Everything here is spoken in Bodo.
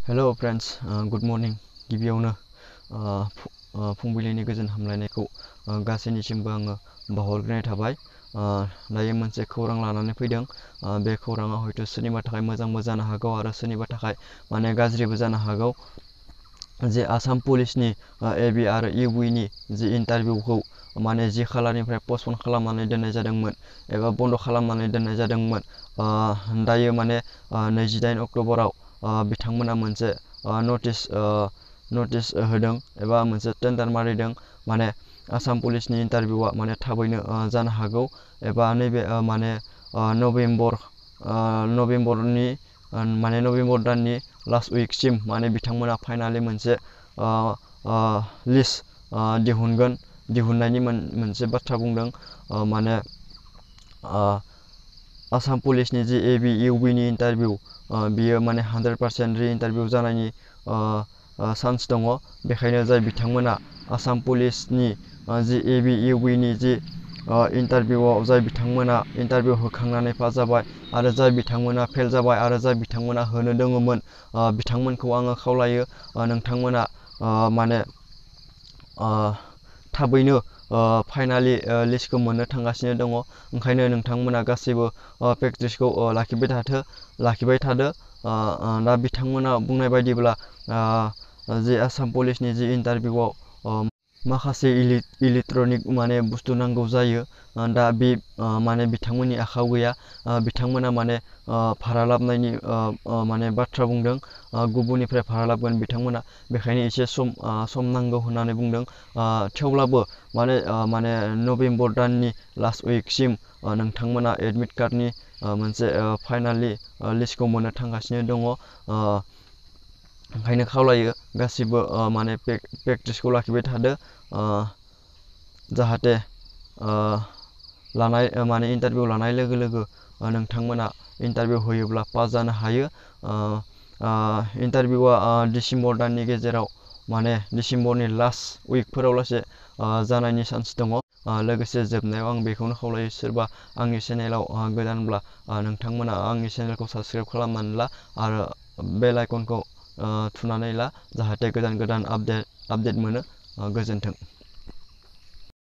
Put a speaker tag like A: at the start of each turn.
A: Hello friends, good morning. गिबियावनो फुंबिलिनि गोजोन हामलायनायखौ गासैनिसिमबो आङो बावहरग्रोनाय थाबाय। दायो मोनसे खौरां लानानै फैदों। बे खौराङा हयथ' सोरनिबा थाखाय मोजांबो जानो हागौ आरो सोरनिबा थाखाय गाज्रिबो जानो हागौ। जे आसाम पुलिसनि एबि आरो इउबिनि जि इन्टारभिउखौ जि खालारनिफ्राय पस्टपन खालामनानै दोननाय जादोंमोन एबा बन्द' खालामनानै दोननाय जादोंमोन, दायो 29 अक्ट'बराव बिथांमोना मोनसे नटिस होदों एबा मोनसे टेन्डार मारिदों। आसाम पुलिसनि इन्टारभिउआ थाबैनो जानो हागौ एबा नैबे नभेम्बर दाननि लास्ट उइकसिम बिथांमोना फाइनालि मोनसे लिस्ट दिहुननायनि मोनसे बाथ्रा बुंदों। आसाम पुलिसनि जि एबि इउबिनि इन्टारभिउ बियो 100% रि इन्टारभिउ जानायनि चान्स दङ। बेखायनो जाय बिथांमोना आसाम पुलिसनि जि एबि इउबिनि जि इन्टारभिउआव जाय बिथांमोना इन्टारभिउ होखांनानै पास जाबाय आरो जाय बिथांमोना फेल जाबाय आरो जाय बिथांमोना होनो दङमोन, बिथांमोनखौ आङो खावलायो नोंथांमोना थाबैनो फाइनालि लिस्टखौ मोननो थांगासिनो दङ। ओंखायनो नोंथांमोना गासैबो प्रेक्टिसखौ लाखिबाय थादो। दा बिथांमोना बुंनाय बायदिब्ला जे आसाम पुलिसनि जि इन्टारभिउआव माखासे इलेक्ट्रनिक बुस्थु नांगौ जायो। दा बे बिथांमोननि आखायाव गैया। बिथांमोना भारा लाबोनायनि बाथ्रा बुंदों। गुबुननिफ्राय भारा लाबोगोन बिथांमोना, बेखायनो एसे सम नांगौ होननानै बुंदों। थेवब्लाबो नभेम्बर दाननि लास्ट उइकसिम नोंथांमोना एडमिट कार्डनि मोनसे फाइनालि लिस्टखौ मोननो थांगासिनो दङ। ओंखायनो खावलायो गासिबो प्रेक्टिसखौ लाखिबाय थादो, जाहाथे इन्टारभिउ लानाय लोगो लोगो नोंथांमोना इन्टारभिउ होयोब्ला पास जानो हायो। इन्टारभिउआ डिसेम्बर दाननि गेजेराव डिसेम्बरनि लास्ट उइकफोराव लासे जानायनि चान्स दङ। लोगोसे जोबनायाव आं बेखौनो खावलायो, सोरबा आंनि चेनेलाव गोदानब्ला नोंथांमोना आंनि चेनेलखौ साबस्क्राइब खालामनानै ला आरो बेल आइकनखौ थुनानै ला, जाहाथे गोदान आपडेट मोनो। गोजोन्थों।